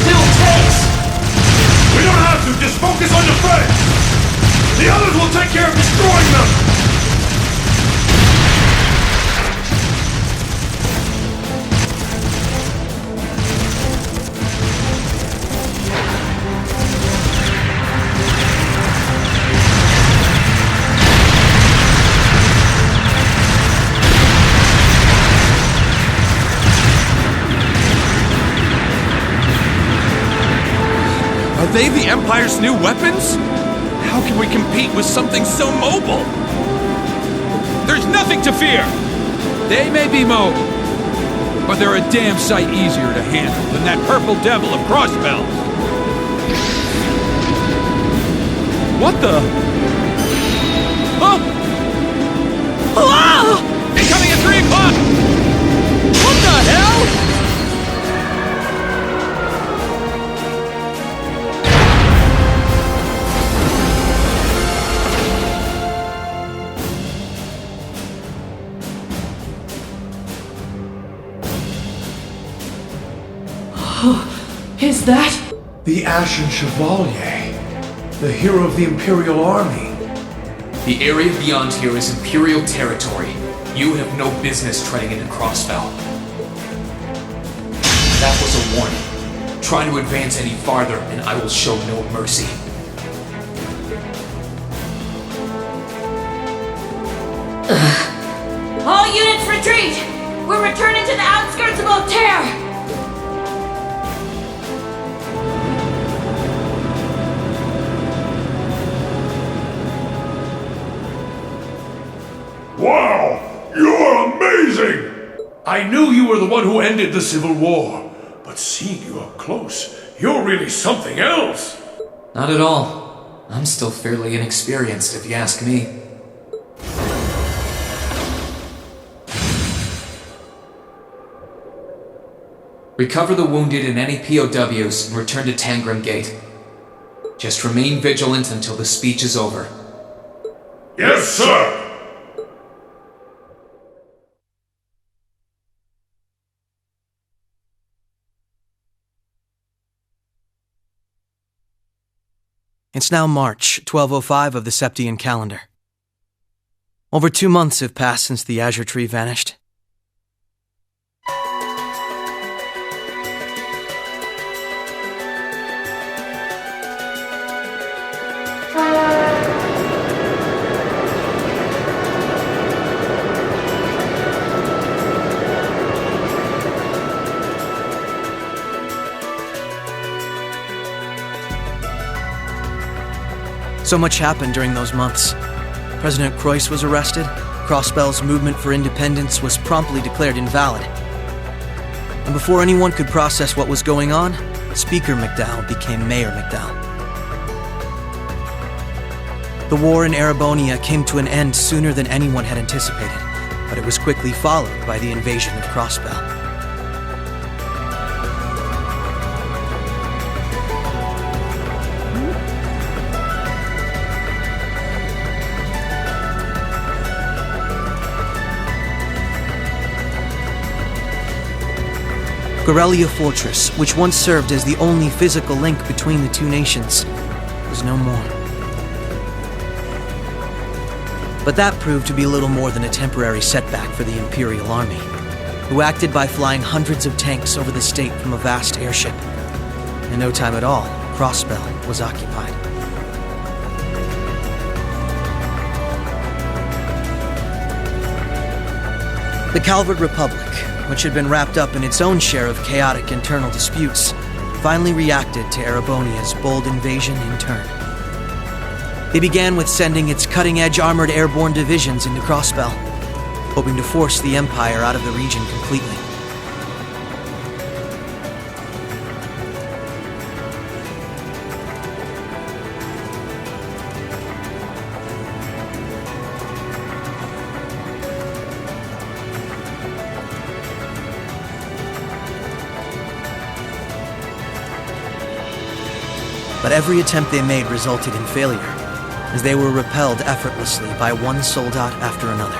still takes! We don't have to, just focus on defense! The others will take care of destroying them! Are they the Empire's new weapons? How can we compete with something so mobile? There's nothing to fear! They may be mobile, but they're a damn sight easier to handle than that purple devil of Crossbell. What the? Oh! Ah! Incoming at 3 o'clock! What the hell? Is that? The Ashen Chevalier, the hero of the Imperial Army. The area beyond here is Imperial territory. You have no business treading into Crossbell. That was a warning. Try to advance any farther, and I will show no mercy. All units retreat! We're returning to the outskirts of Altair! Wow! You're amazing! I knew you were the one who ended the Civil War, but seeing you up close, you're really something else! Not at all. I'm still fairly inexperienced, if you ask me. Recover the wounded and any POWs and return to Tangram Gate. Just remain vigilant until the speech is over. Yes, sir! It's now March, 1205 of the Septian calendar. Over 2 months have passed since the Azure Tree vanished. So much happened during those months. President Croix was arrested, Crossbell's movement for independence was promptly declared invalid. And before anyone could process what was going on, Speaker McDowell became Mayor McDowell. The war in Erebonia came to an end sooner than anyone had anticipated, but it was quickly followed by the invasion of Crossbell. Gorelia Fortress, which once served as the only physical link between the two nations, was no more. But that proved to be little more than a temporary setback for the Imperial Army, who acted by flying hundreds of tanks over the state from a vast airship. In no time at all, Crossbell was occupied. The Calvert Republic, which had been wrapped up in its own share of chaotic internal disputes, finally reacted to Erebonia's bold invasion in turn. They began with sending its cutting-edge armored airborne divisions into Crossbell, hoping to force the Empire out of the region completely. But every attempt they made resulted in failure, as they were repelled effortlessly by one soldat after another.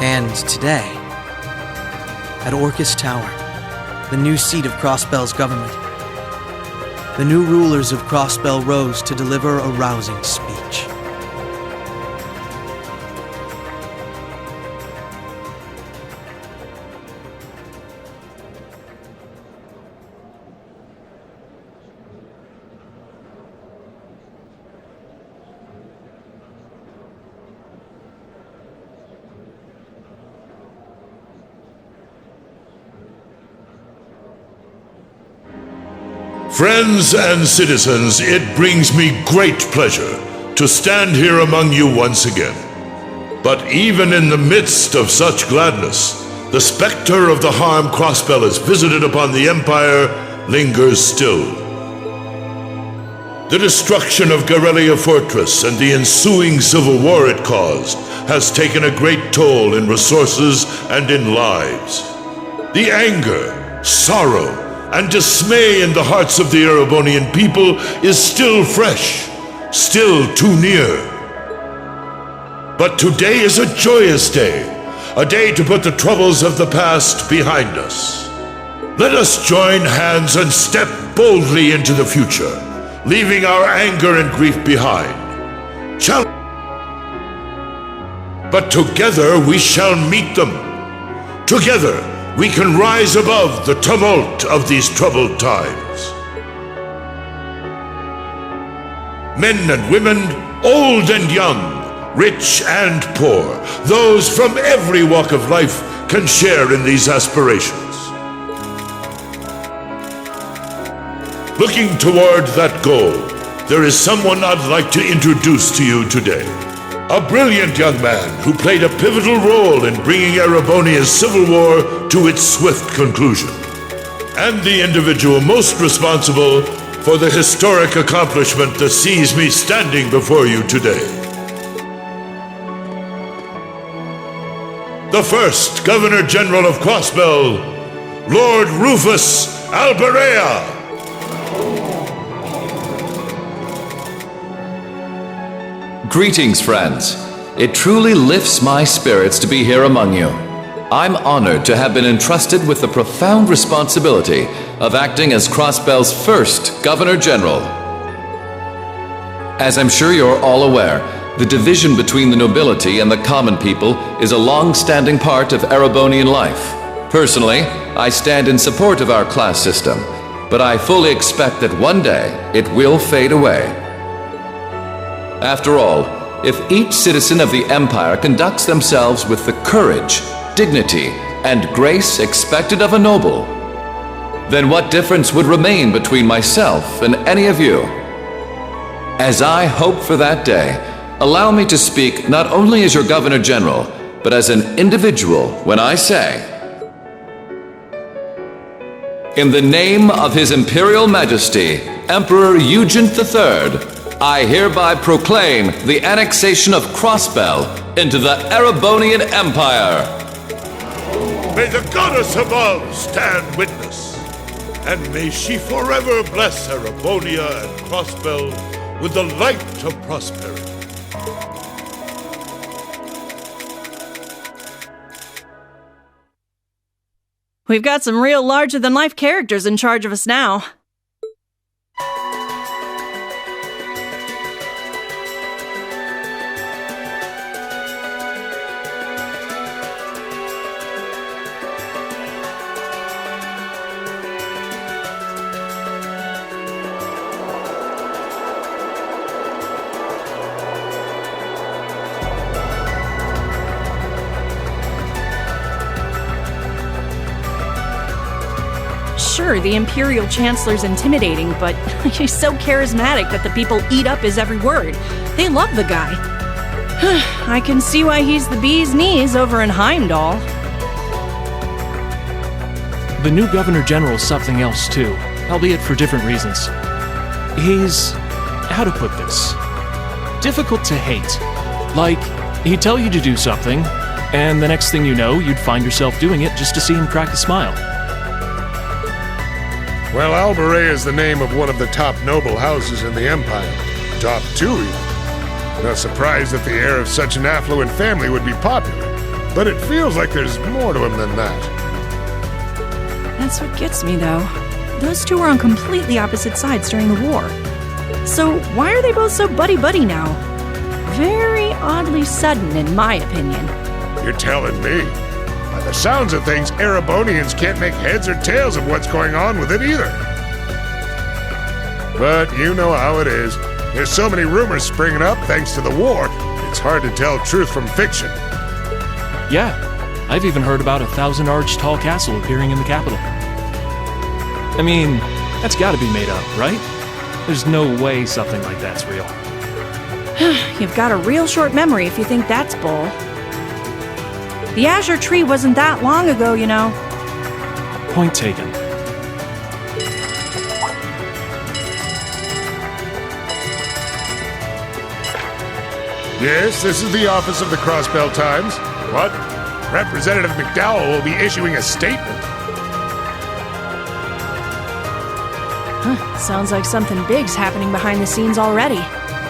And today, at Orcus Tower, the new seat of Crossbell's government. The new rulers of Crossbell rose to deliver a rousing speech. Friends and citizens, it brings me great pleasure to stand here among you once again. But even in the midst of such gladness, the specter of the harm Crossbell has visited upon the Empire lingers still. The destruction of Guerrilla Fortress and the ensuing civil war it caused has taken a great toll in resources and in lives. The anger, sorrow, and dismay in the hearts of the Erebonian people is still fresh, still too near. But today is a joyous day, a day to put the troubles of the past behind us. Let us join hands and step boldly into the future, leaving our anger and grief behind. But together we shall meet them. Together we can rise above the tumult of these troubled times. Men and women, old and young, rich and poor, those from every walk of life can share in these aspirations. Looking toward that goal, there is someone I'd like to introduce to you today. A brilliant young man who played a pivotal role in bringing Erebonia's civil war to its swift conclusion, and the individual most responsible for the historic accomplishment that sees me standing before you today. The first Governor General of Crossbell, Lord Rufus Alberea. Greetings, friends. It truly lifts my spirits to be here among you. I'm honored to have been entrusted with the profound responsibility of acting as Crossbell's first Governor General. As I'm sure you're all aware, the division between the nobility and the common people is a long-standing part of Erebonian life. Personally, I stand in support of our class system, but I fully expect that one day it will fade away. After all, if each citizen of the Empire conducts themselves with the courage, dignity, and grace expected of a noble, then what difference would remain between myself and any of you? As I hope for that day, allow me to speak not only as your Governor General, but as an individual when I say, in the name of His Imperial Majesty, Emperor Eugene III, I hereby proclaim the annexation of Crossbell into the Erebonian Empire. May the goddess above stand witness, and may she forever bless Erebonia and Crossbell with the light of prosperity. We've got some real larger-than-life characters in charge of us now. Sure, the Imperial Chancellor's intimidating, but he's so charismatic that the people eat up his every word. They love the guy. I can see why he's the bee's knees over in Heimdall. The new Governor General's something else too, albeit for different reasons. He's... how to put this? Difficult to hate. Like, he'd tell you to do something, and the next thing you know, you'd find yourself doing it just to see him crack a smile. Well, Alberea is the name of one of the top noble houses in the Empire. Top 2, even. Not surprised that the heir of such an affluent family would be popular, but it feels like there's more to him than that. That's what gets me, though. Those two were on completely opposite sides during the war. So why are they both so buddy-buddy now? Very oddly sudden, in my opinion. You're telling me? By the sounds of things, Erebonians can't make heads or tails of what's going on with it either. But you know how it is. There's so many rumors springing up thanks to the war, it's hard to tell truth from fiction. Yeah, I've even heard about a 1,000-arch tall castle appearing in the capital. I mean, that's gotta be made up, right? There's no way something like that's real. You've got a real short memory if you think that's bull. The Azure Tree wasn't that long ago, you know. Point taken. Yes, this is the office of the Crossbell Times. What? Representative McDowell will be issuing a statement. Sounds like something big's happening behind the scenes already.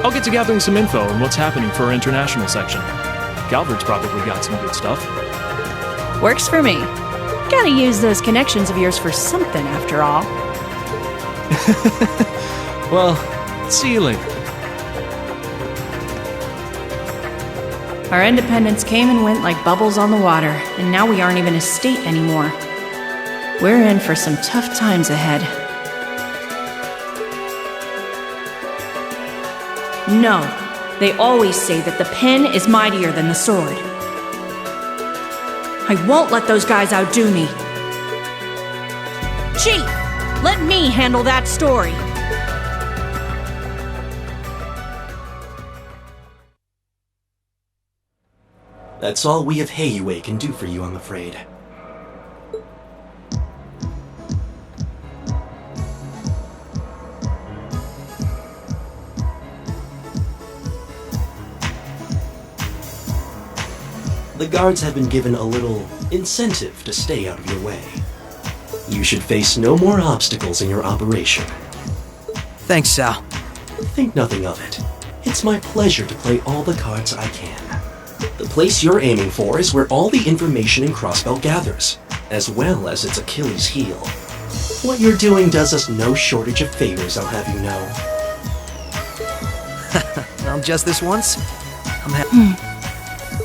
I'll get to gathering some info on what's happening for our international section. Calvert's probably got some good stuff. Works for me. Gotta use those connections of yours for something, after all. Well, see you later. Our independence came and went like bubbles on the water, and now we aren't even a state anymore. We're in for some tough times ahead. No, they always say that the pen is mightier than the sword. I won't let those guys outdo me. Chief, let me handle that story. That's all we of Heiue can do for you, I'm afraid. The guards have been given a little incentive to stay out of your way. You should face no more obstacles in your operation. Thanks, Sal. Think nothing of it. It's my pleasure to play all the cards I can. The place you're aiming for is where all the information in Crossbell gathers, as well as its Achilles heel. What you're doing does us no shortage of favors, I'll have you know. Well, just this once?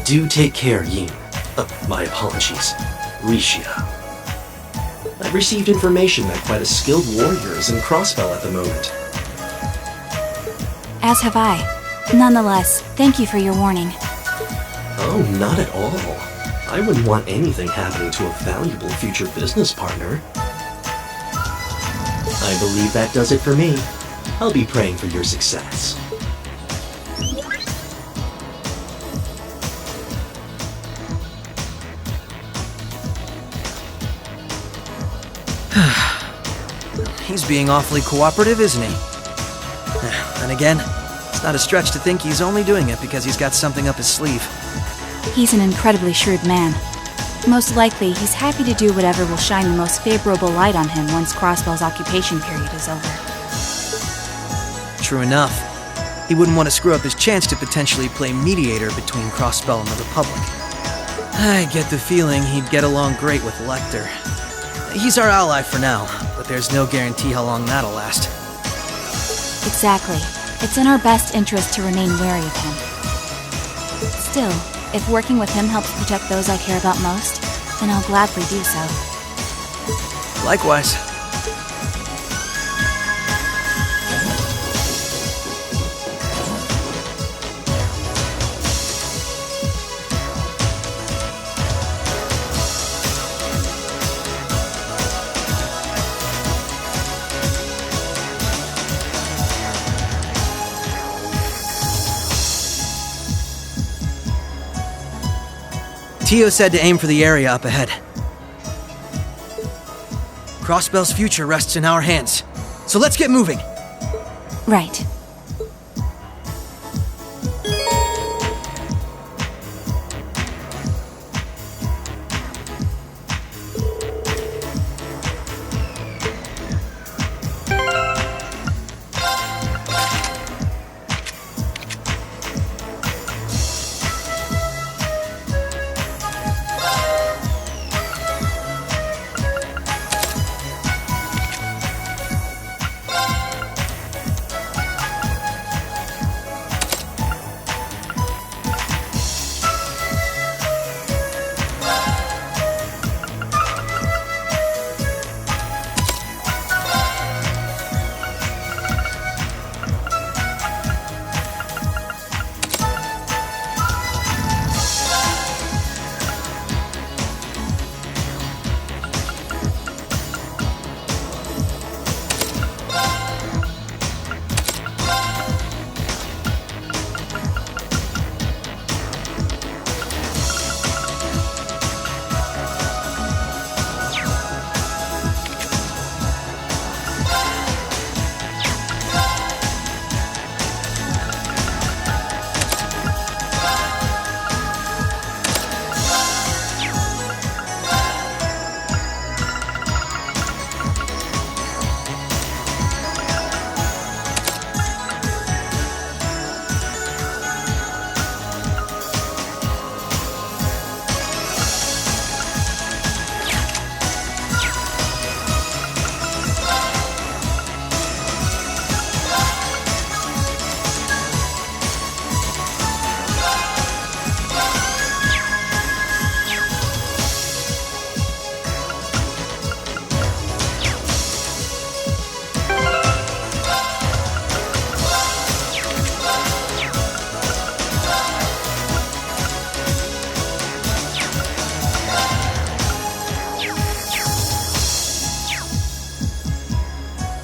Do take care, Yin. My apologies. Risha. I've received information that quite a skilled warrior is in Crossbell at the moment. As have I. Nonetheless, thank you for your warning. Oh, not at all. I wouldn't want anything happening to a valuable future business partner. I believe that does it for me. I'll be praying for your success. He's being awfully cooperative, isn't he? And again, it's not a stretch to think he's only doing it because he's got something up his sleeve. He's an incredibly shrewd man. Most likely, he's happy to do whatever will shine the most favorable light on him once Crossbell's occupation period is over. True enough. He wouldn't want to screw up his chance to potentially play mediator between Crossbell and the Republic. I get the feeling he'd get along great with Lecter. He's our ally for now, but there's no guarantee how long that'll last. Exactly. It's in our best interest to remain wary of him. Still, if working with him helps protect those I care about most, then I'll gladly do so. Likewise. Tio said to aim for the area up ahead. Crossbell's future rests in our hands, so let's get moving. Right.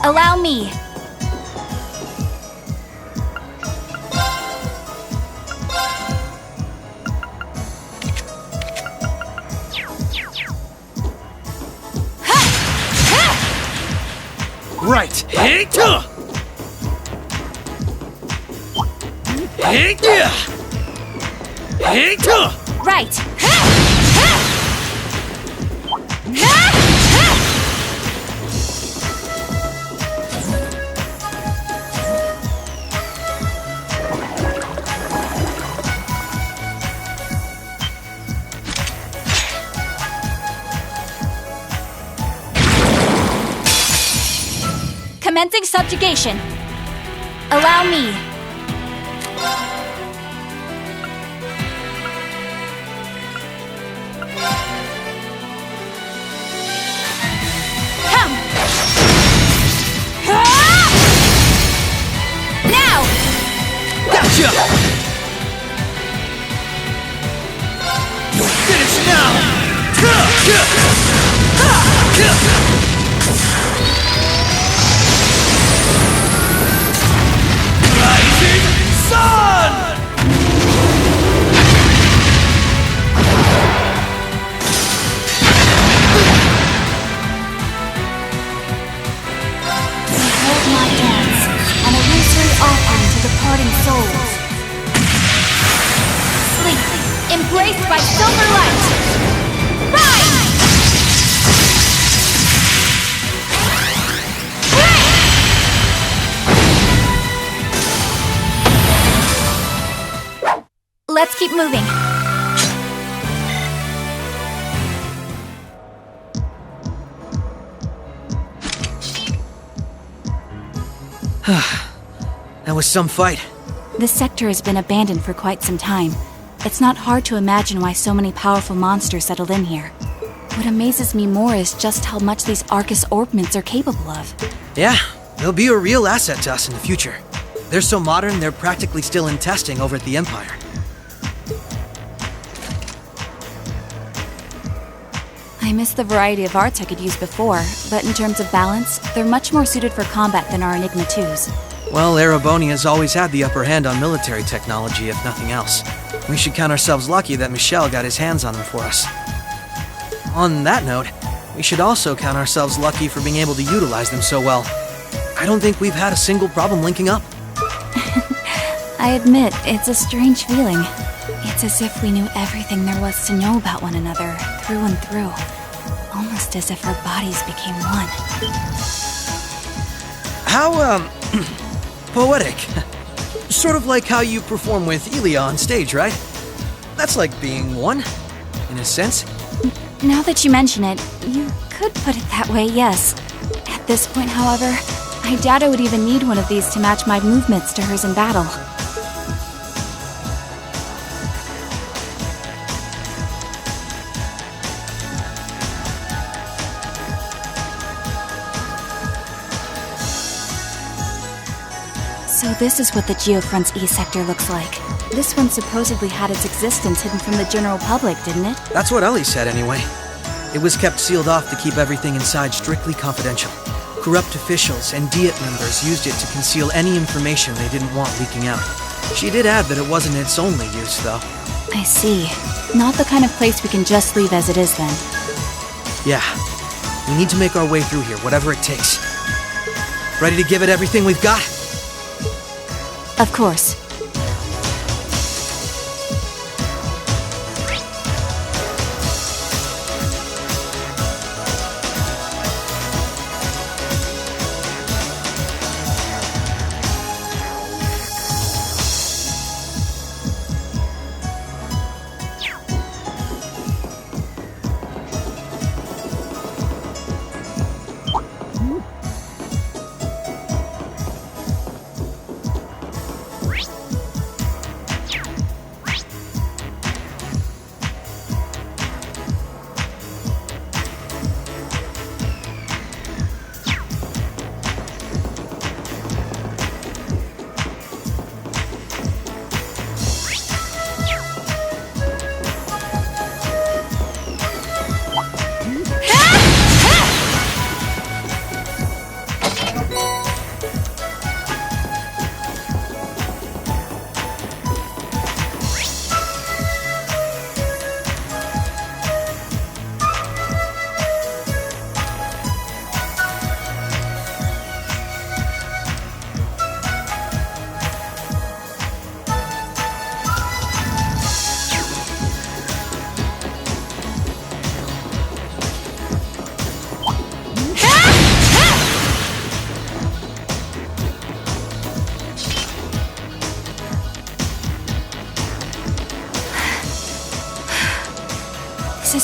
Allow me. Right. Right. Commencing subjugation. Allow me. Come. Now. Gotcha! Finish now! Rising Sun! Behold my dance, an illusory offering to departing souls. Sleep, embraced by silver light. Rise! Let's keep moving. That was some fight. This sector has been abandoned for quite some time. It's not hard to imagine why so many powerful monsters settled in here. What amazes me more is just how much these Arcus orbments are capable of. Yeah, they'll be a real asset to us in the future. They're so modern, they're practically still in testing over at the Empire. I miss the variety of arts I could use before, but in terms of balance, they're much more suited for combat than our Enigma 2s. Well, Erebonia's always had the upper hand on military technology, if nothing else. We should count ourselves lucky that Michel got his hands on them for us. On that note, we should also count ourselves lucky for being able to utilize them so well. I don't think we've had a single problem linking up. I admit, it's a strange feeling. It's as if we knew everything there was to know about one another, through and through. Almost as if our bodies became one. How, poetic. Sort of like how you perform with Elia on stage, right? That's like being one, in a sense. Now that you mention it, you could put it that way, yes. At this point, however, I doubt I would even need one of these to match my movements to hers in battle. So this is what the Geofront's E-sector looks like. This one supposedly had its existence hidden from the general public, didn't it? That's what Ellie said anyway. It was kept sealed off to keep everything inside strictly confidential. Corrupt officials and Diet members used it to conceal any information they didn't want leaking out. She did add that it wasn't its only use, though. I see. Not the kind of place we can just leave as it is, then. Yeah. We need to make our way through here, whatever it takes. Ready to give it everything we've got? Of course.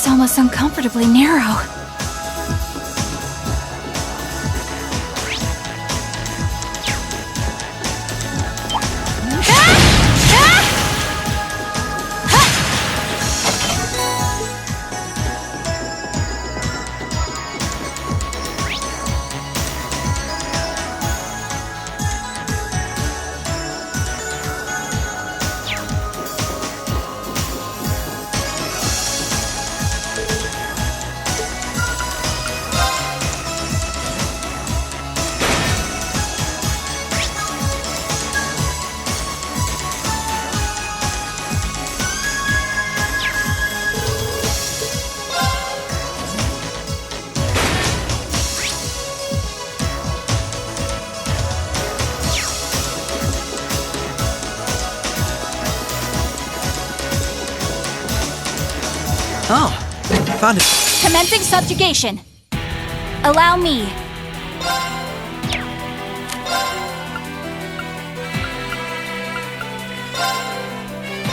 almost uncomfortably narrow. Oh, found it. Commencing subjugation. Allow me.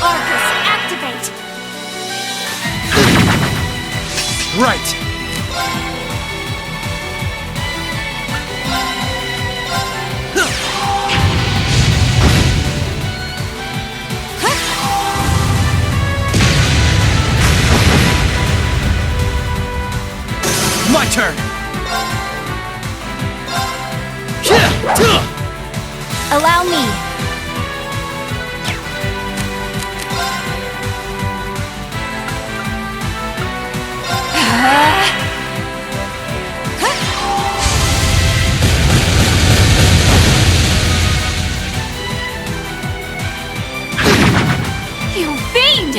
Arcus, activate. Right. My turn! Allow me. You fiend!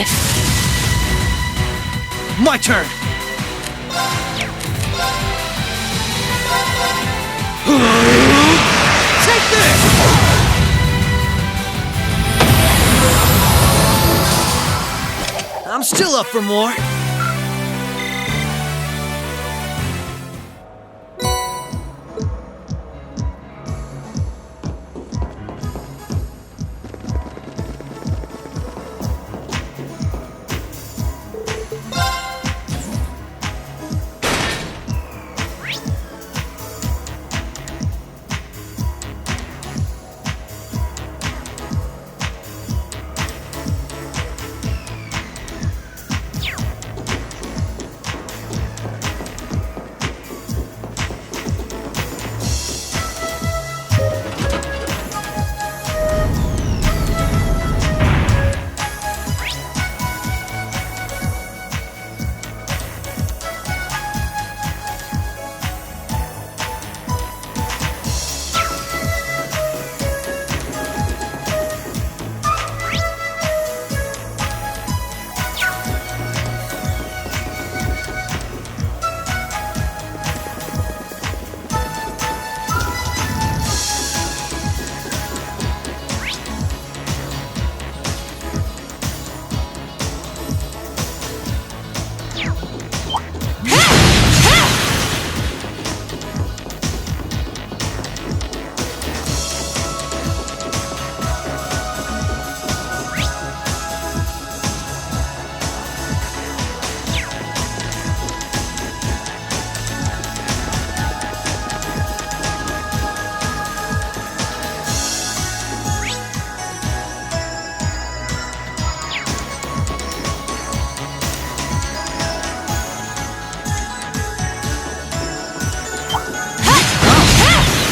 My turn! Take this! I'm still up for more.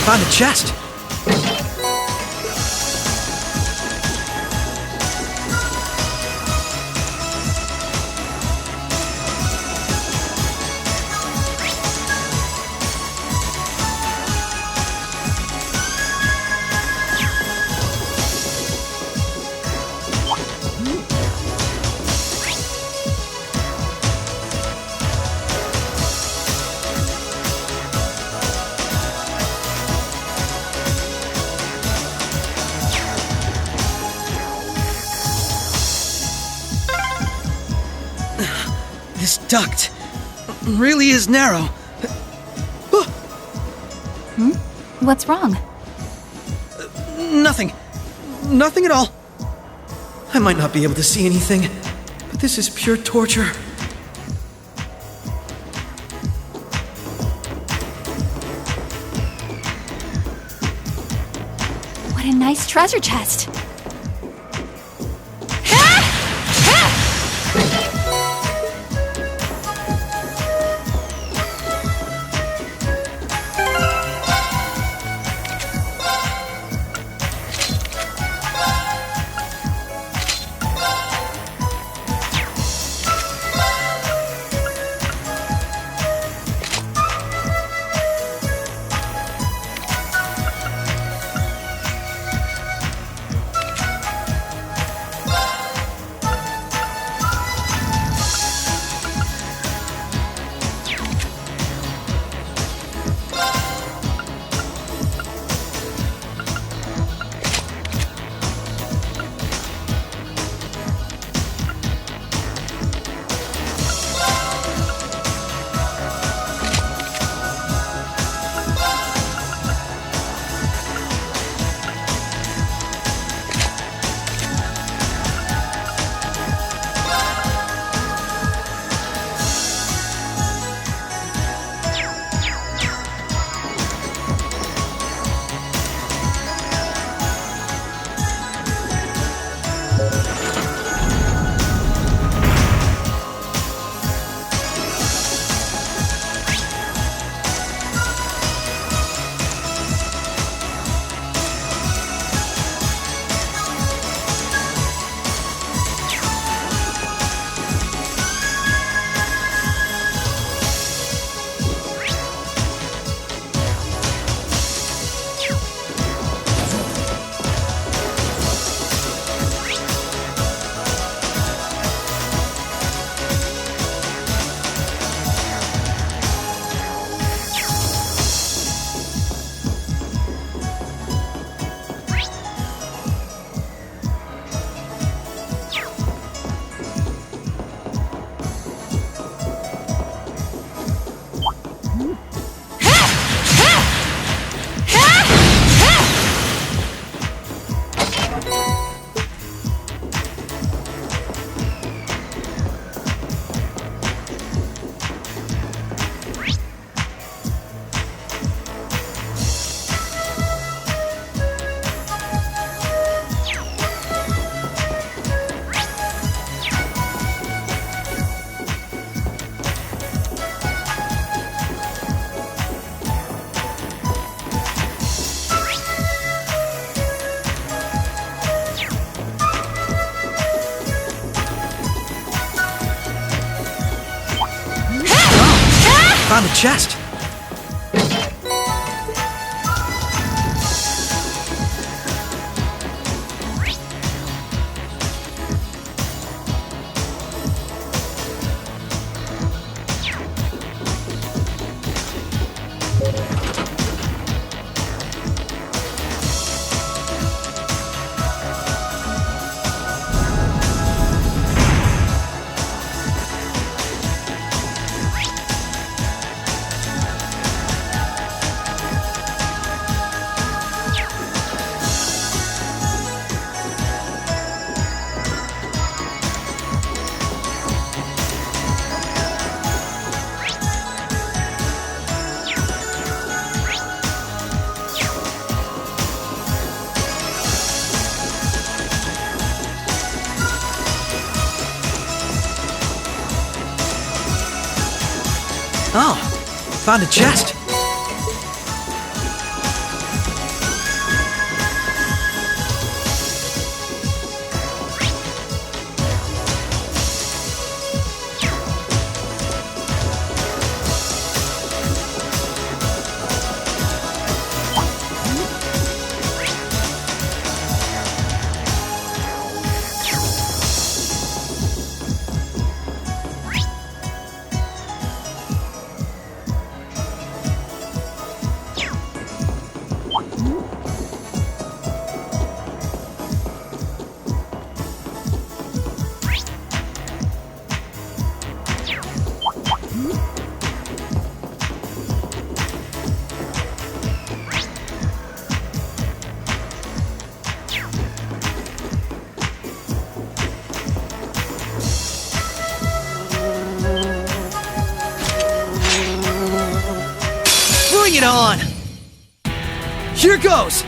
Found a chest. This duct really is narrow. What's wrong? Nothing. Nothing at all. I might not be able to see anything, but this is pure torture. What a nice treasure chest. Found a chest. Oh, found a chest. Bring it on! Here goes!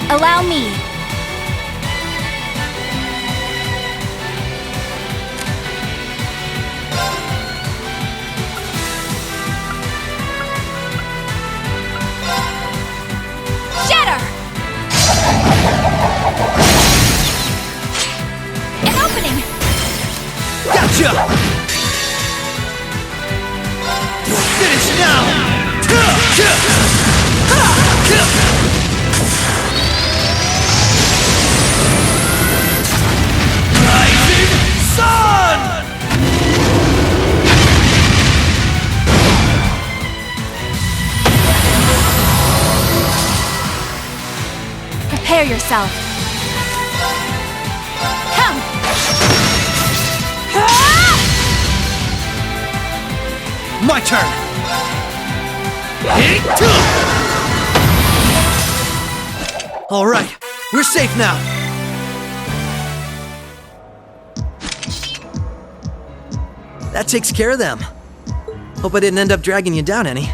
Allow me. Shatter! An opening! Gotcha! Finish now! Rising Sun! Prepare yourself. Come! My turn! All right, we're safe now. That takes care of them. Hope I didn't end up dragging you down any.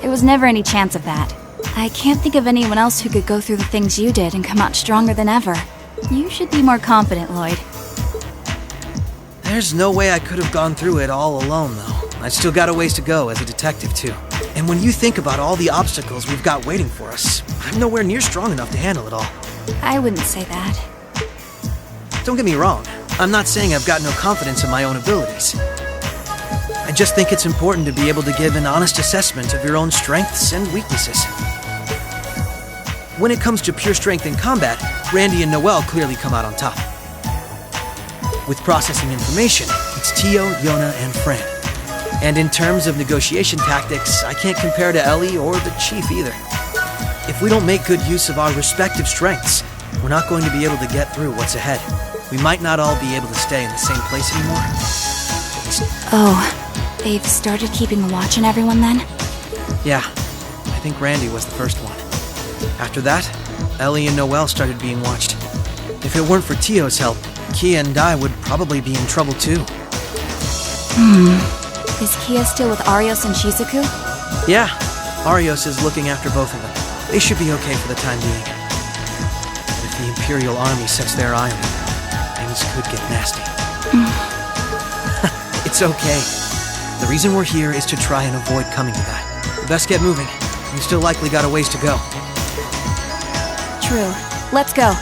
There was never any chance of that. I can't think of anyone else who could go through the things you did and come out stronger than ever. You should be more confident, Lloyd. There's no way I could have gone through it all alone, though. I still got a ways to go as a detective, too. And when you think about all the obstacles we've got waiting for us, I'm nowhere near strong enough to handle it all. I wouldn't say that. Don't get me wrong. I'm not saying I've got no confidence in my own abilities. I just think it's important to be able to give an honest assessment of your own strengths and weaknesses. When it comes to pure strength in combat, Randy and Noelle clearly come out on top. With processing information, it's Tio, Yona, and Fran. And in terms of negotiation tactics, I can't compare to Ellie or the Chief either. If we don't make good use of our respective strengths, we're not going to be able to get through what's ahead. We might not all be able to stay in the same place anymore. Oh, they've started keeping a watch on everyone then? Yeah, I think Randy was the first one. After that, Ellie and Noelle started being watched. If it weren't for Tio's help, Kia and I would probably be in trouble too. Is Kia still with Arios and Shizuku? Yeah, Arios is looking after both of them. They should be okay for the time being. But if the Imperial Army sets their eye on them, things could get nasty. It's okay. The reason we're here is to try and avoid coming to that. We best get moving. We've still likely got a ways to go. True. Let's go.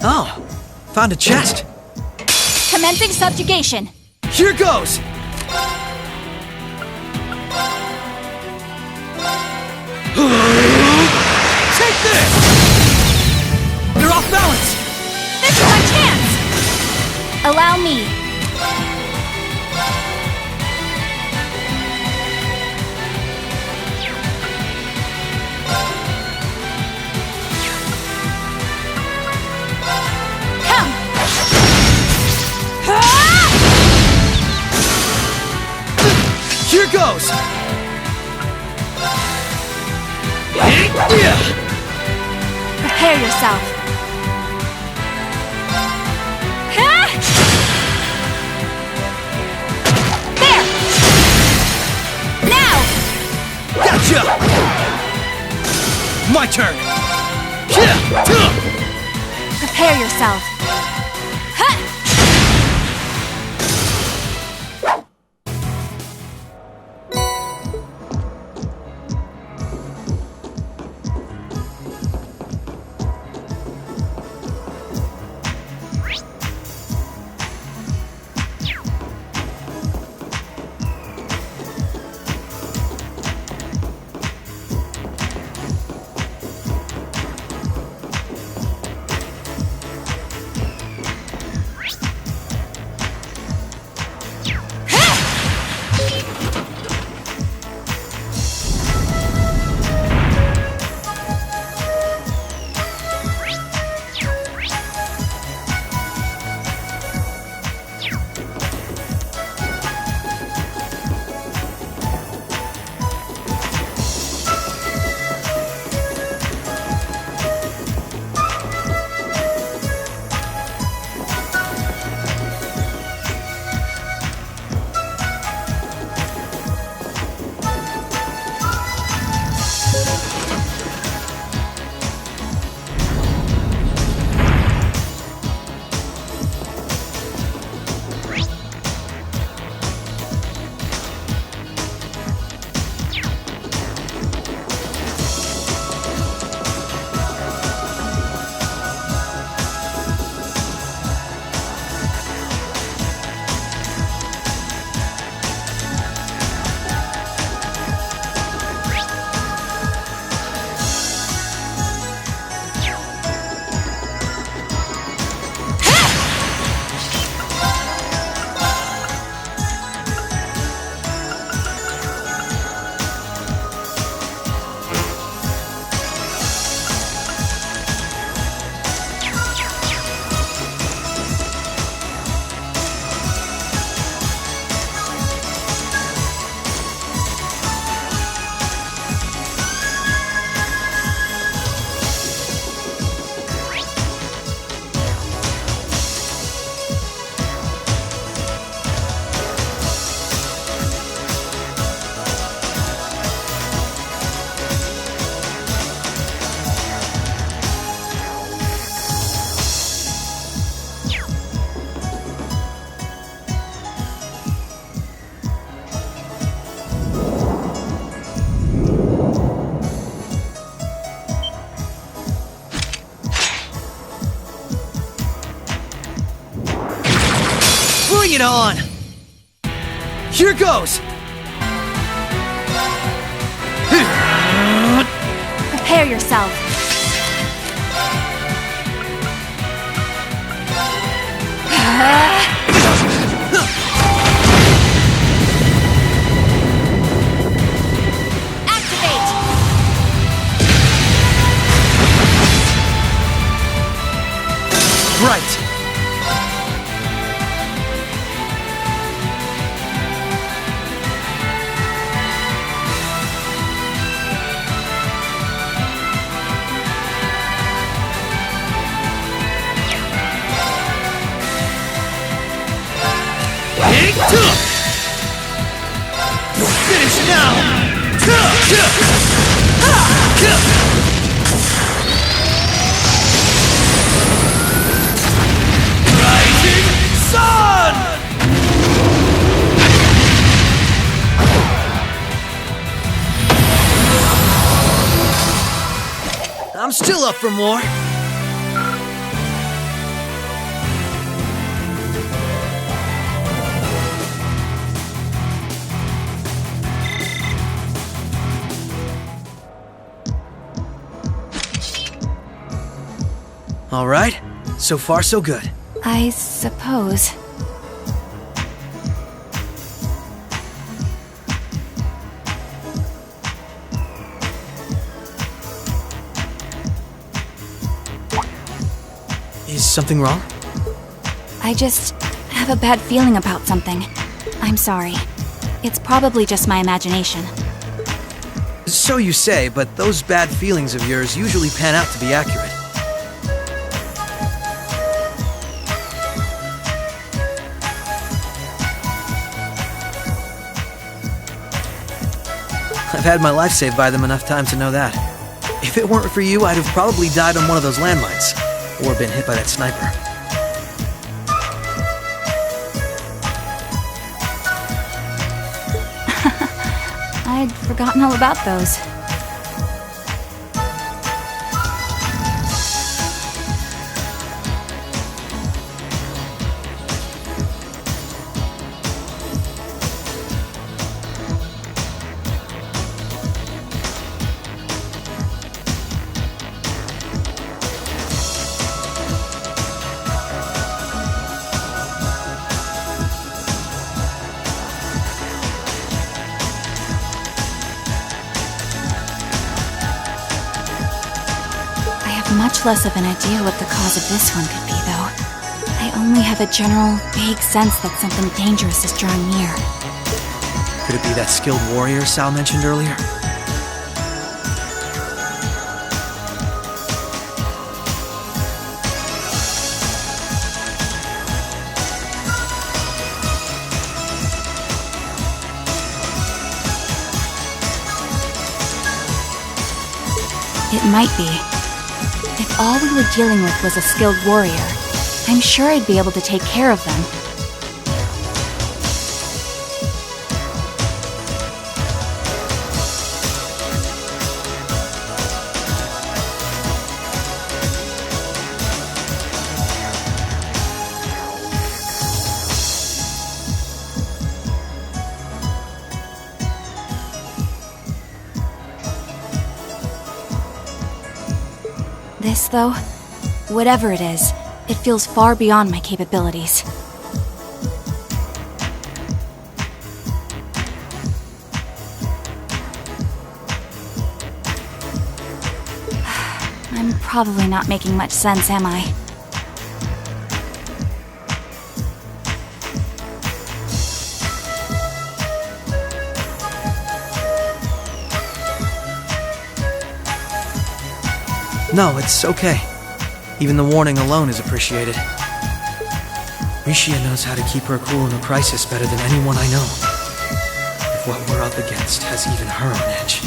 Oh, found a chest. Commencing subjugation. Here goes! Take this! You're off balance! This is my chance! Allow me. Come! Here goes! Prepare yourself. There! Now! Gotcha! My turn! Prepare yourself. Bring it on! Here goes! Prepare yourself. Activate! Right! Finish now! Rising Sun! I'm still up for more. All right, so far so good. I suppose. Is something wrong? I just have a bad feeling about something. I'm sorry. It's probably just my imagination. So you say, but those bad feelings of yours usually pan out to be accurate. I've had my life saved by them enough times to know that. If it weren't for you, I'd have probably died on one of those landmines, or been hit by that sniper. I'd forgotten all about those. Much less of an idea what the cause of this one could be, though. I only have a general, vague sense that something dangerous is drawing near. Could it be that skilled warrior Sal mentioned earlier? It might be. If all we were dealing with was a skilled warrior, I'm sure I'd be able to take care of them. This, though, whatever it is, it feels far beyond my capabilities. I'm probably not making much sense, am I? No, it's okay. Even the warning alone is appreciated. Rishia knows how to keep her cool in a crisis better than anyone I know. If what we're up against has even her on edge.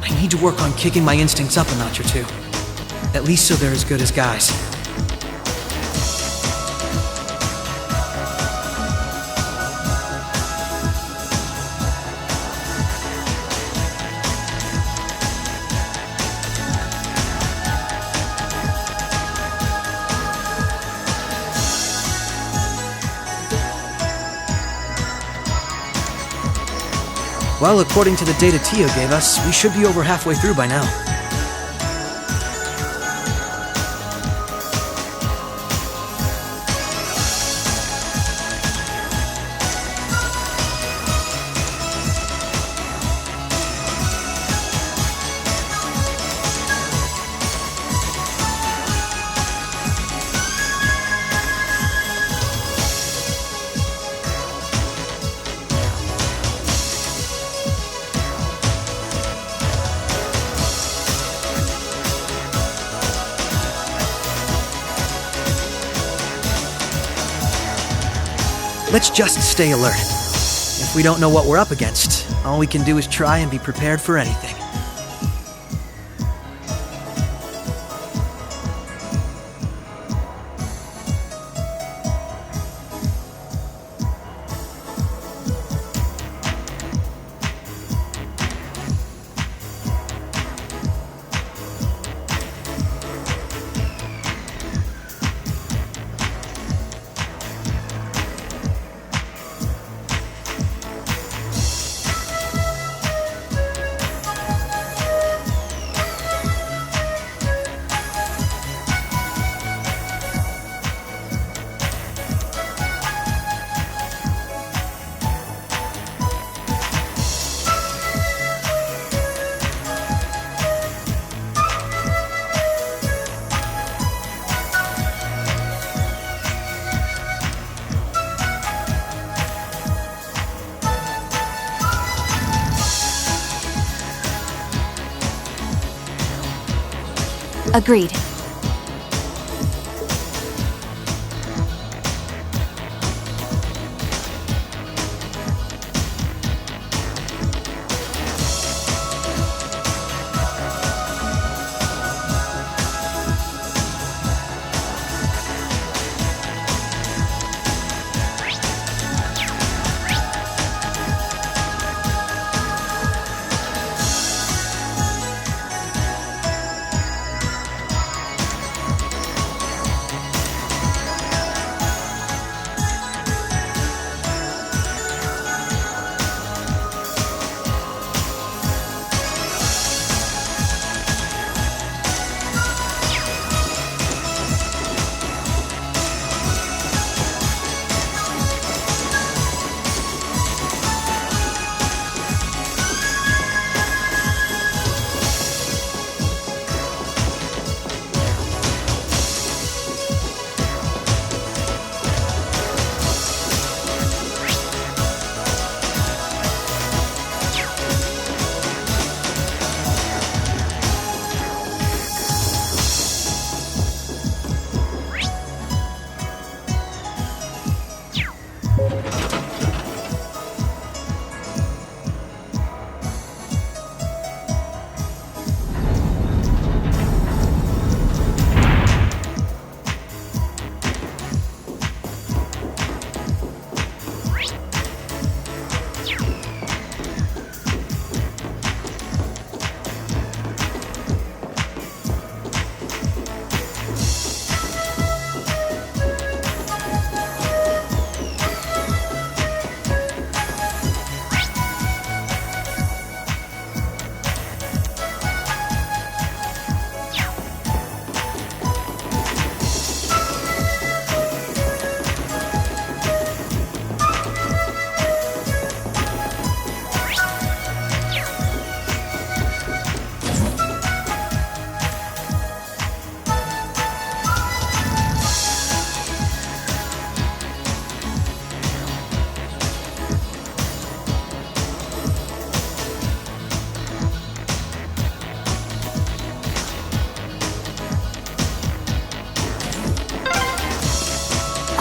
I need to work on kicking my instincts up a notch or two. At least so they're as good as guys. Well, according to the data Tio gave us, we should be over halfway through by now. Let's just stay alert. If we don't know what we're up against, all we can do is try and be prepared for anything. Agreed.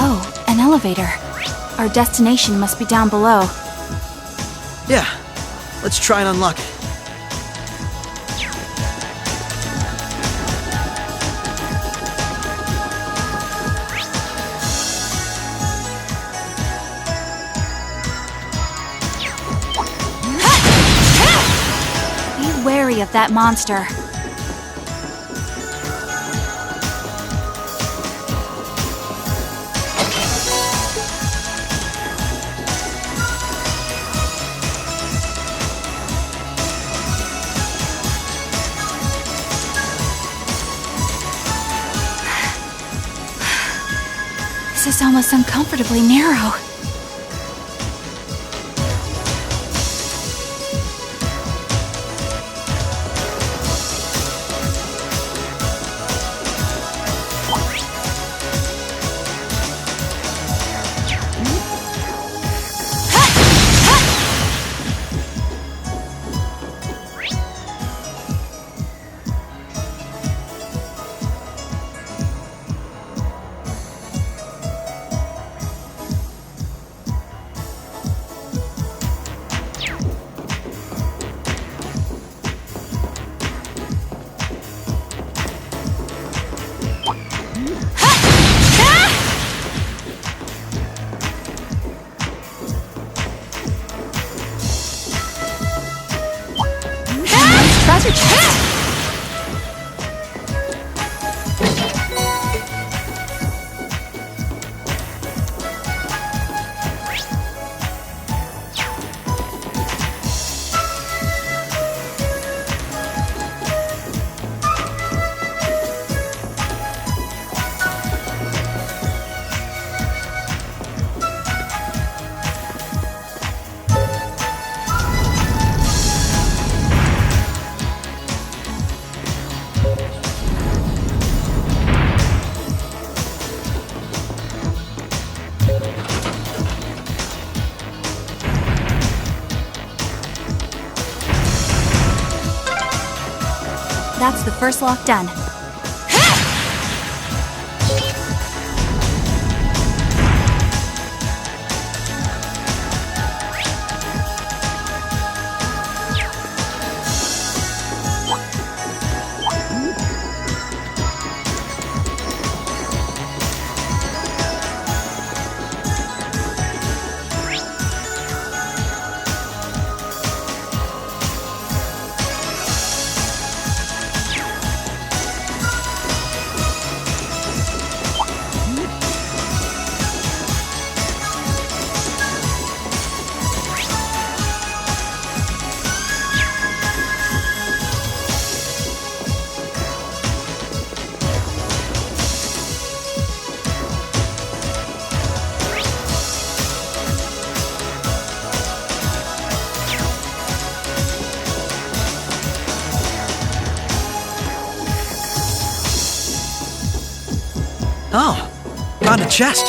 Oh, an elevator. Our destination must be down below. Yeah, let's try and unlock it. Be wary of that monster. This is almost uncomfortably narrow. Treasure chest! That's the first lock done. Oh, found a chest.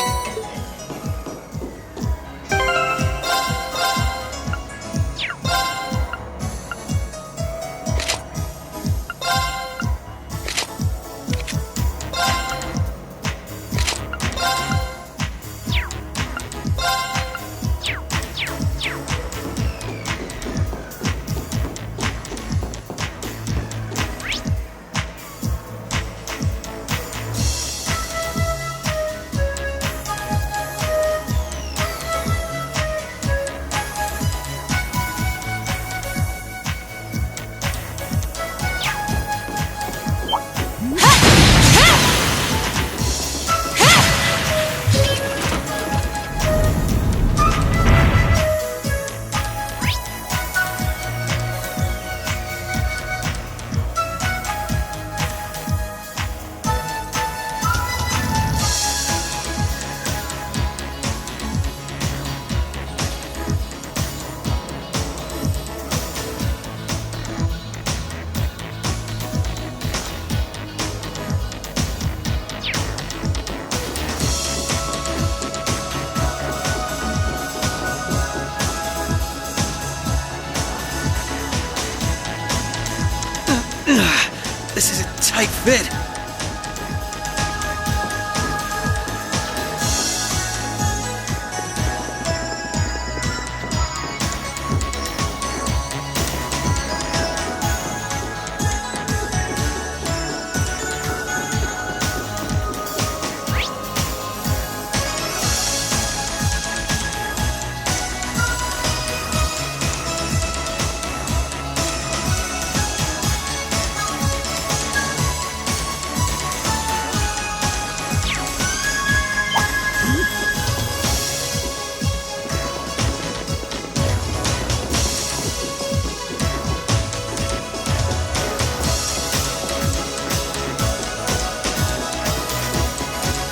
This is a tight fit.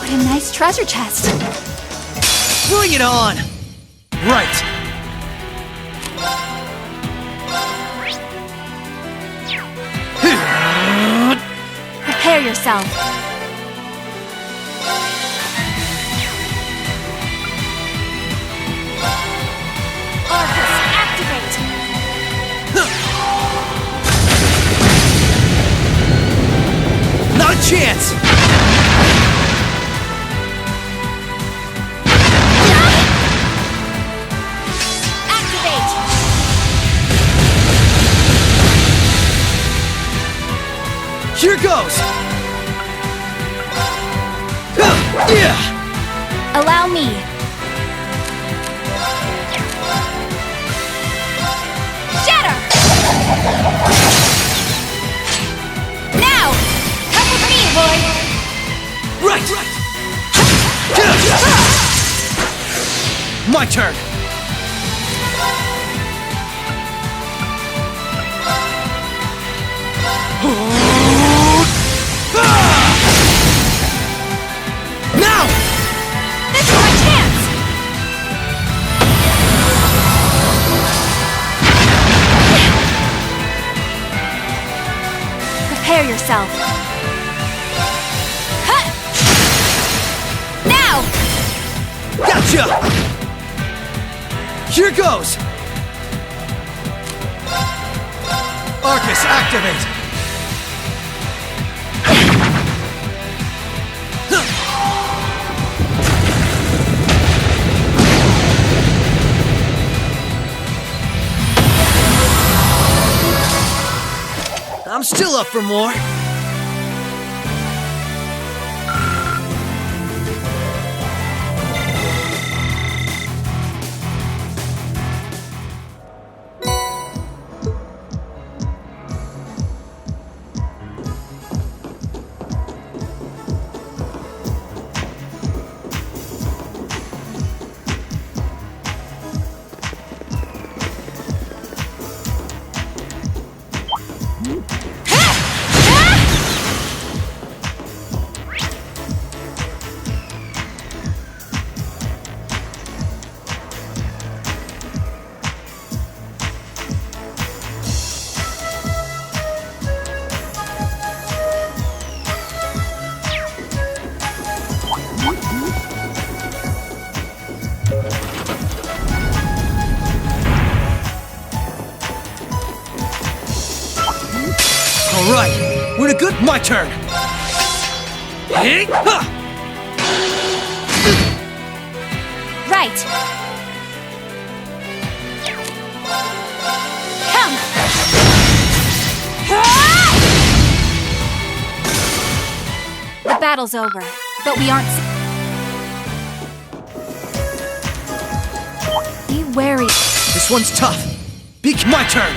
What a nice treasure chest. Bring it on! Right. Prepare yourself. Arcus, activate! Not a chance! Activate! Here goes! Allow me. Shatter! Now! Come with me, boy! Right! My turn! Now! This is my chance! Prepare yourself. Huh! Now! Gotcha! Here goes! Arcus, activate! I'm still up for more. Alright, we're in a good... My turn! Hey! Ha! Right. Come! The battle's over, but we aren't... Be wary. This one's tough. My turn!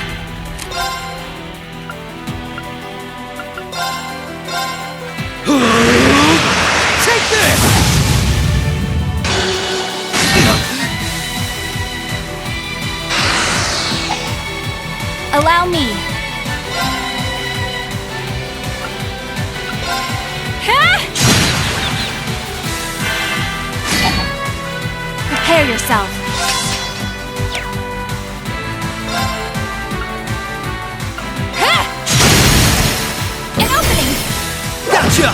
Take this! Allow me. Prepare yourself. An opening! Gotcha!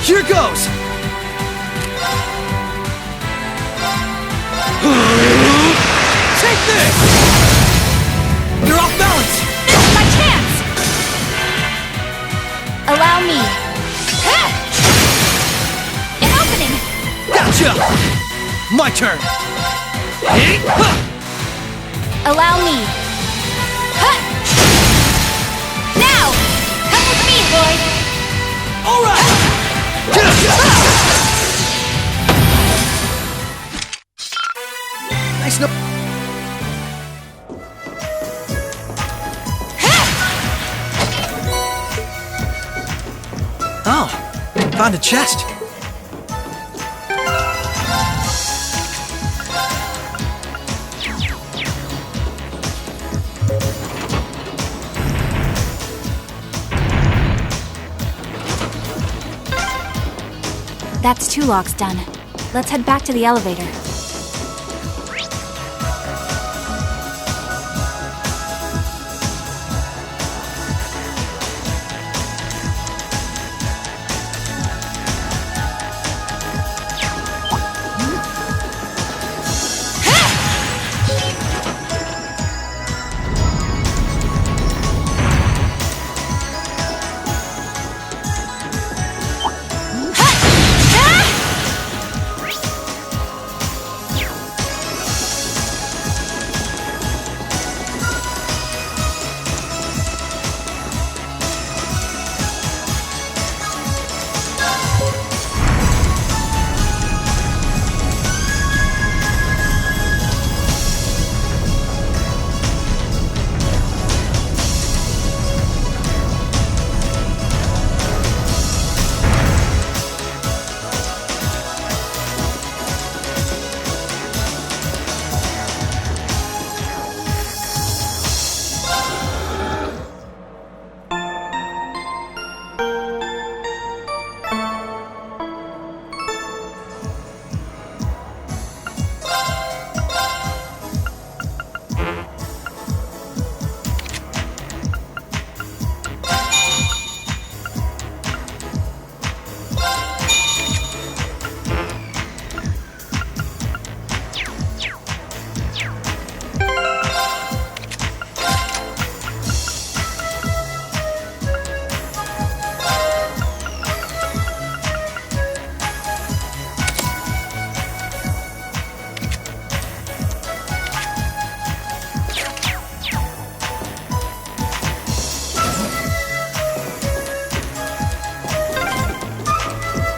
Here goes! Take this! You're off balance! This is my chance! Allow me. An opening! Gotcha! My turn! Allow me. Now! Come with me, Lloyd! Alright! Nice no... Oh, found a chest. That's 2 locks done. Let's head back to the elevator.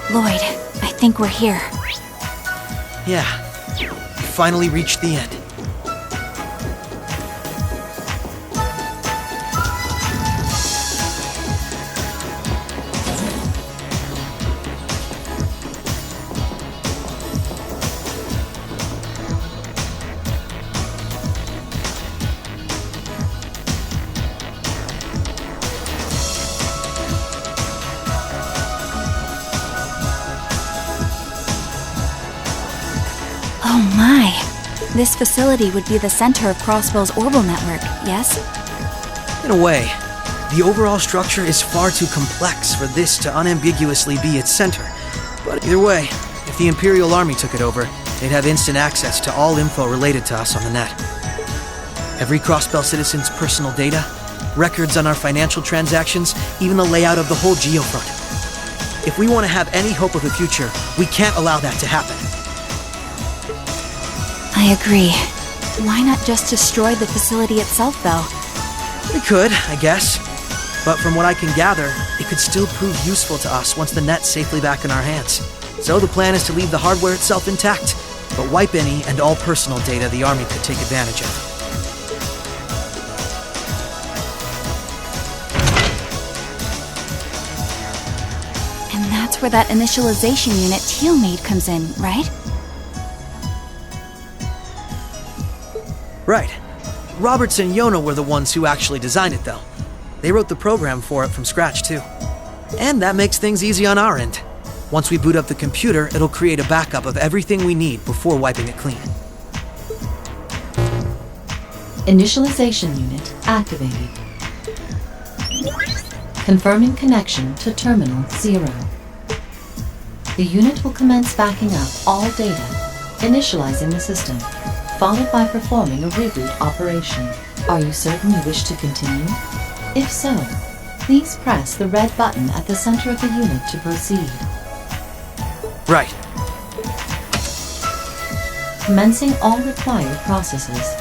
Lloyd, I think we're here. Yeah, we finally reached the end. Oh my! This facility would be the center of Crossbell's orbital network, yes? In a way, the overall structure is far too complex for this to unambiguously be its center. But either way, if the Imperial Army took it over, they'd have instant access to all info related to us on the net. Every Crossbell citizen's personal data, records on our financial transactions, even the layout of the whole Geofront. If we want to have any hope of a future, we can't allow that to happen. I agree. Why not just destroy the facility itself, though? We could, I guess. But from what I can gather, it could still prove useful to us once the net's safely back in our hands. So the plan is to leave the hardware itself intact, but wipe any and all personal data the Army could take advantage of. And that's where that initialization unit Teal made comes in, right? Right. Roberts and Yona were the ones who actually designed it, though. They wrote the program for it from scratch, too. And that makes things easy on our end. Once we boot up the computer, it'll create a backup of everything we need before wiping it clean. Initialization unit activated. Confirming connection to Terminal 0. The unit will commence backing up all data, initializing the system, followed by performing a reboot operation. Are you certain you wish to continue? If so, please press the red button at the center of the unit to proceed. Right. Commencing all required processes.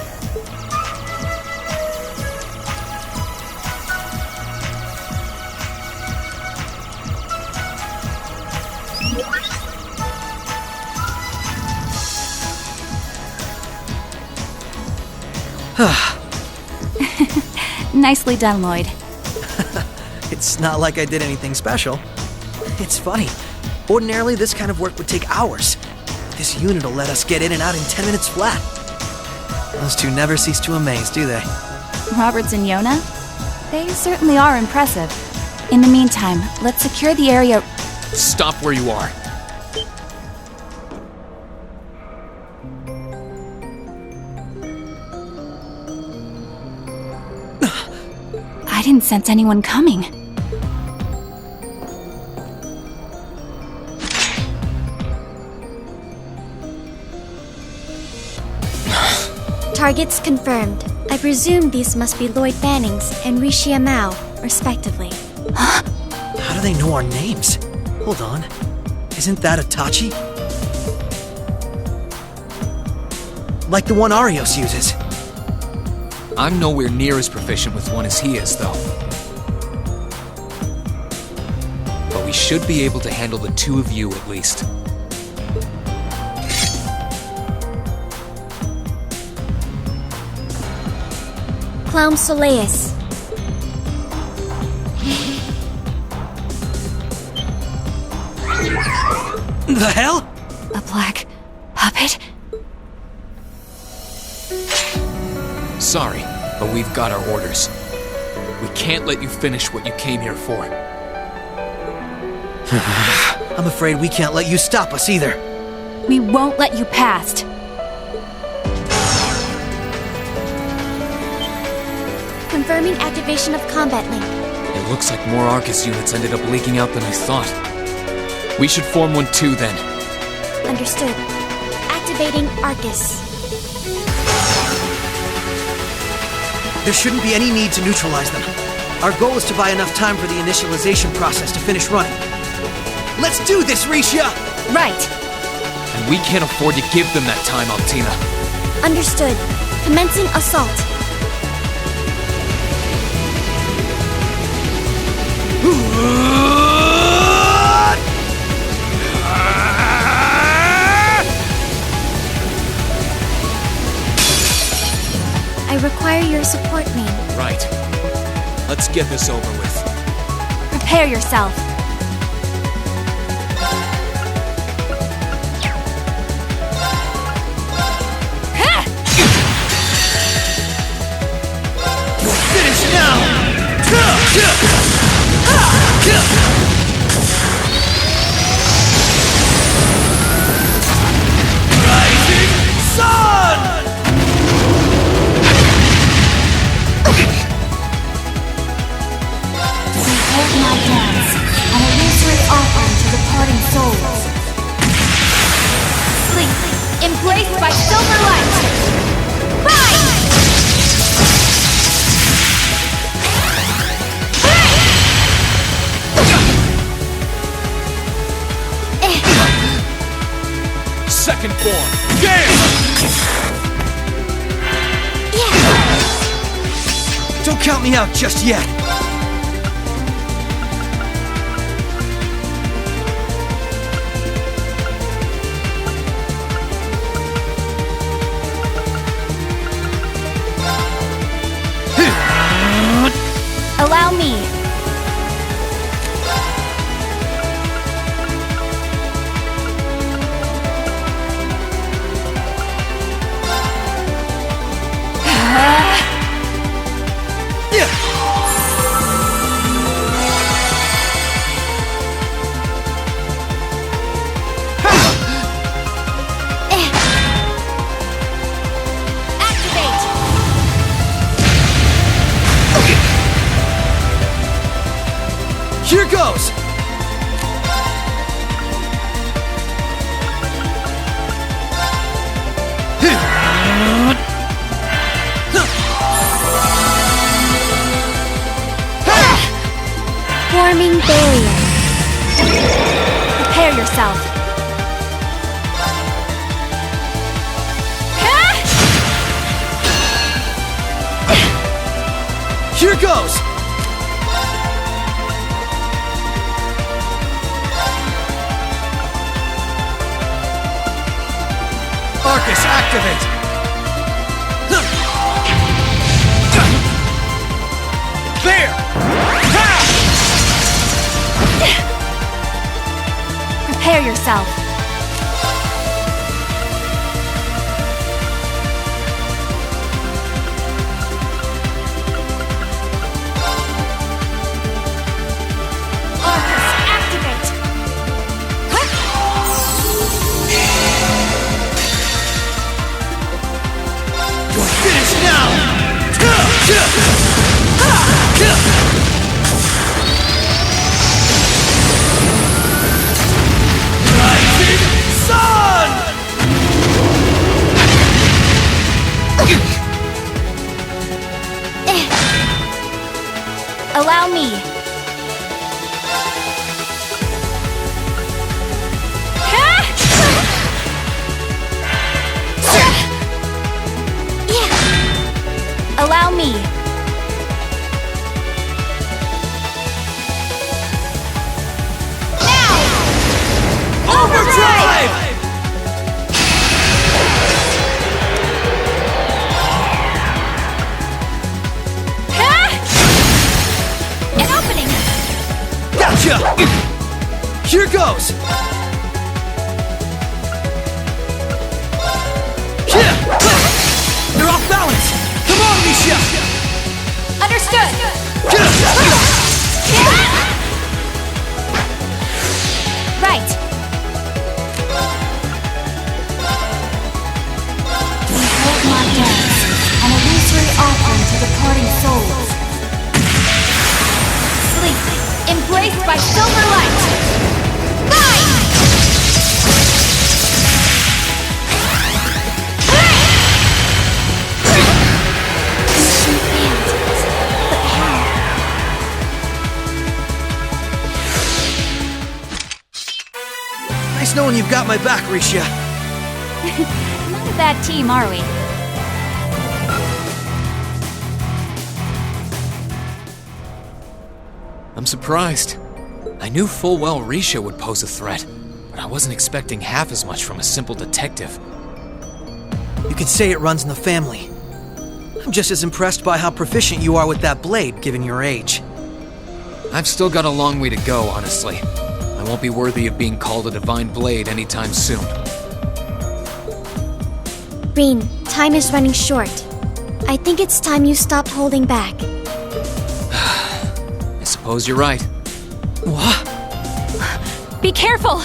Nicely done, Lloyd. It's not like I did anything special. It's funny. Ordinarily, this kind of work would take hours. This unit will let us get in and out in 10 minutes flat. Those two never cease to amaze, do they? Roberts and Yona? They certainly are impressive. In the meantime, let's secure the area. Stop where you are. I didn't sense anyone coming. Targets confirmed. I presume these must be Lloyd Bannings and Rishia Mao, respectively. How do they know our names? Hold on. Isn't that Itachi? Like the one Arios uses. I'm nowhere near as proficient with one as he is, though. But we should be able to handle the two of you at least. Clown Soleus. The hell? A black puppet? Sorry, but we've got our orders. We can't let you finish what you came here for. I'm afraid we can't let you stop us either. We won't let you past. Confirming activation of combat link. It looks like more Arcus units ended up leaking out than I thought. We should form one too, then. Understood. Activating Arcus. There shouldn't be any need to neutralize them. Our goal is to buy enough time for the initialization process to finish running. Let's do this, Rishia! Right. And we can't afford to give them that time, Altina. Understood. Commencing assault. I require your support, Ming. Right. Let's get this over with. Prepare yourself. Finish now! Rising Sun! Behold my dance, an illusory offering to departing souls. Sleep, embraced by silver light. Rise! for? Damn! Don't count me out just yet. Allow me. Here goes! Forming barrier. Prepare yourself. Here goes! Arcus, activate! There! Prepare yourself. Arcus, activate! Finish now! Rising Sun! Allow me. Allow me. Now! Overdrive! An opening! Gotcha! Here goes! You're off balance! Come on, Misha! Understood! Right. Behold my dance, an illusory offering to departing souls. Sleep, embraced by silver light. Fine! Nice knowing you've got my back, Risha. Not a bad team, are we? I'm surprised. I knew full well Risha would pose a threat, but I wasn't expecting half as much from a simple detective. You could say it runs in the family. I'm just as impressed by how proficient you are with that blade, given your age. I've still got a long way to go, honestly. I won't be worthy of being called a divine blade anytime soon. Rin, time is running short. I think it's time you stopped holding back. I suppose you're right. What? Be careful!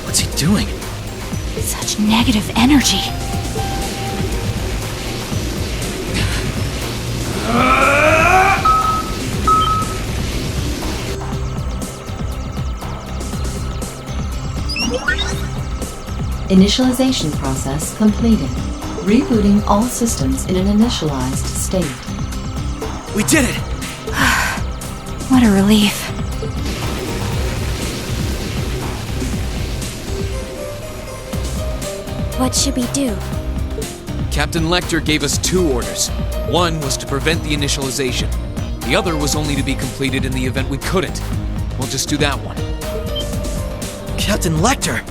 What's he doing? Such negative energy. Initialization process completed. Rebooting all systems in an initialized state. We did it! What a relief. What should we do? Captain Lecter gave us 2 orders. One was to prevent the initialization. The other was only to be completed in the event we couldn't. We'll just do that one. Captain Lecter!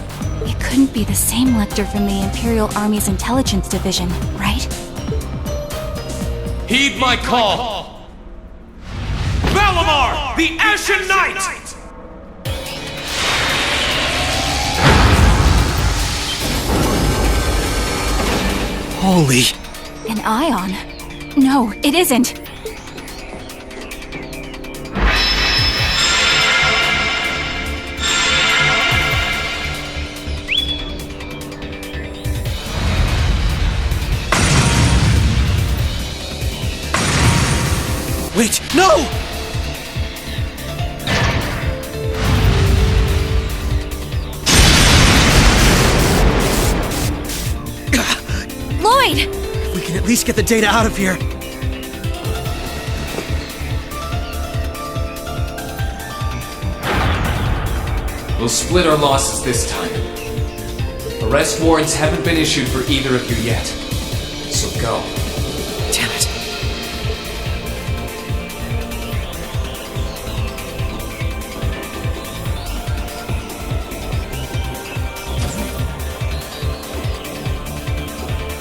It couldn't be the same Lecter from the Imperial Army's Intelligence Division, right? Heed my call! Valamar, the Ashen Knight! Holy... An ion? No, it isn't. Wait, no! Lloyd! If we can at least get the data out of here. We'll split our losses this time. Arrest warrants haven't been issued for either of you yet. So go. Damn it.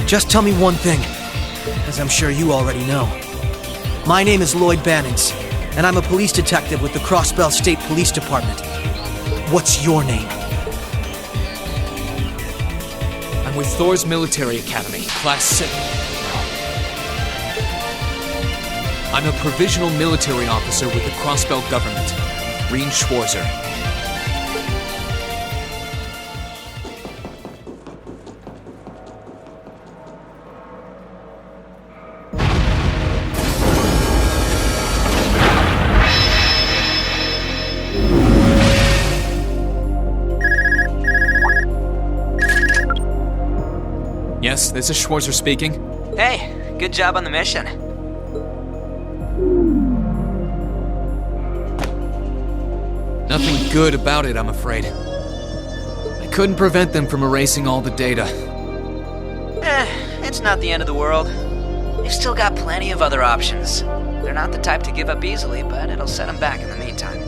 Just tell me one thing, as I'm sure you already know. My name is Lloyd Bannings, and I'm a police detective with the Crossbell State Police Department. What's your name? I'm with Thor's Military Academy, Class 6. I'm a provisional military officer with the Crossbell government, Reen Schwarzer. Yes, this is Schwarzer speaking. Hey, good job on the mission. Nothing good about it, I'm afraid. I couldn't prevent them from erasing all the data. It's not the end of the world. They've still got plenty of other options. They're not the type to give up easily, but it'll set them back in the meantime.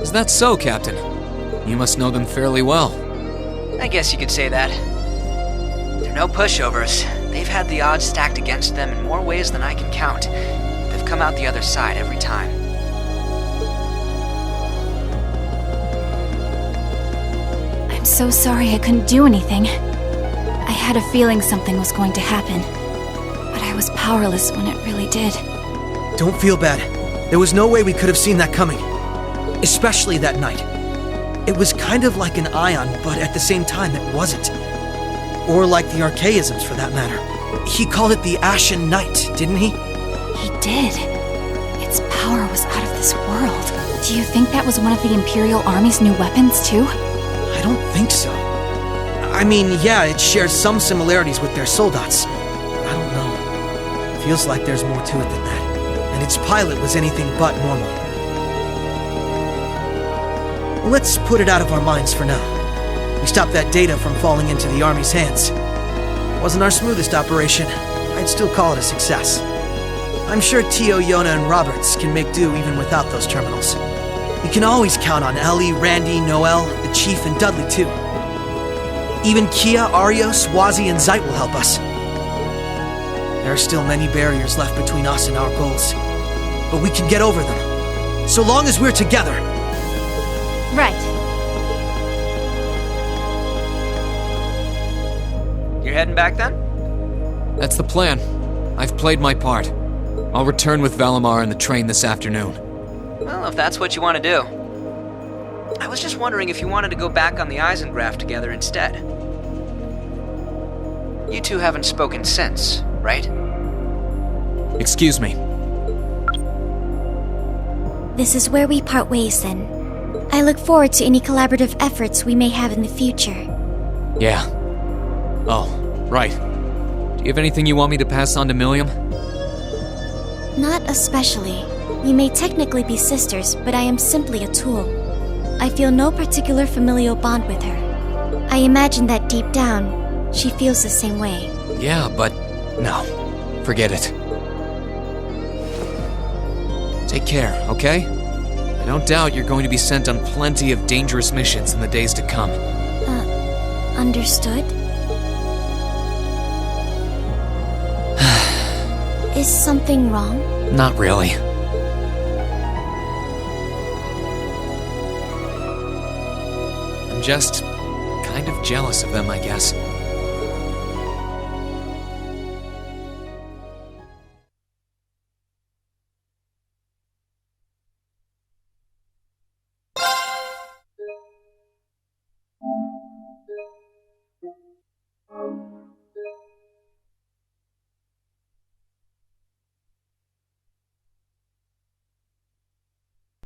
Is that so, Captain? You must know them fairly well. I guess you could say that. They're no pushovers. They've had the odds stacked against them in more ways than I can count. They've come out the other side every time. I'm so sorry I couldn't do anything. I had a feeling something was going to happen, but I was powerless when it really did. Don't feel bad. There was no way we could have seen that coming. Especially that night. It was kind of like an ion, but at the same time it wasn't. Or like the archaisms, for that matter. He called it the Ashen Knight, didn't he? He did. Its power was out of this world. Do you think that was one of the Imperial Army's new weapons, too? I don't think so. I mean, yeah, it shares some similarities with their soldats. I don't know. Feels like there's more to it than that. And its pilot was anything but normal. Let's put it out of our minds for now. We stopped that data from falling into the Army's hands. Wasn't our smoothest operation. I'd still call it a success. I'm sure Tio, Yona, and Roberts can make do even without those terminals. We can always count on Ellie, Randy, Noel, the Chief, and Dudley, too. Even Kia, Arios, Wazi, and Zeit will help us. There are still many barriers left between us and our goals. But we can get over them. So long as we're together. Right. You're heading back then? That's the plan. I've played my part. I'll return with Valamar and the train this afternoon. Well, if that's what you want to do. I was just wondering if you wanted to go back on the Eisengraph together instead. You two haven't spoken since, right? Excuse me. This is where we part ways then. I look forward to any collaborative efforts we may have in the future. Yeah. Oh, right. Do you have anything you want me to pass on to Milliam? Not especially. We may technically be sisters, but I am simply a tool. I feel no particular familial bond with her. I imagine that deep down, she feels the same way. Yeah, but no. Forget it. Take care, okay? I don't doubt you're going to be sent on plenty of dangerous missions in the days to come. Understood? Is something wrong? Not really. I'm just kind of jealous of them, I guess.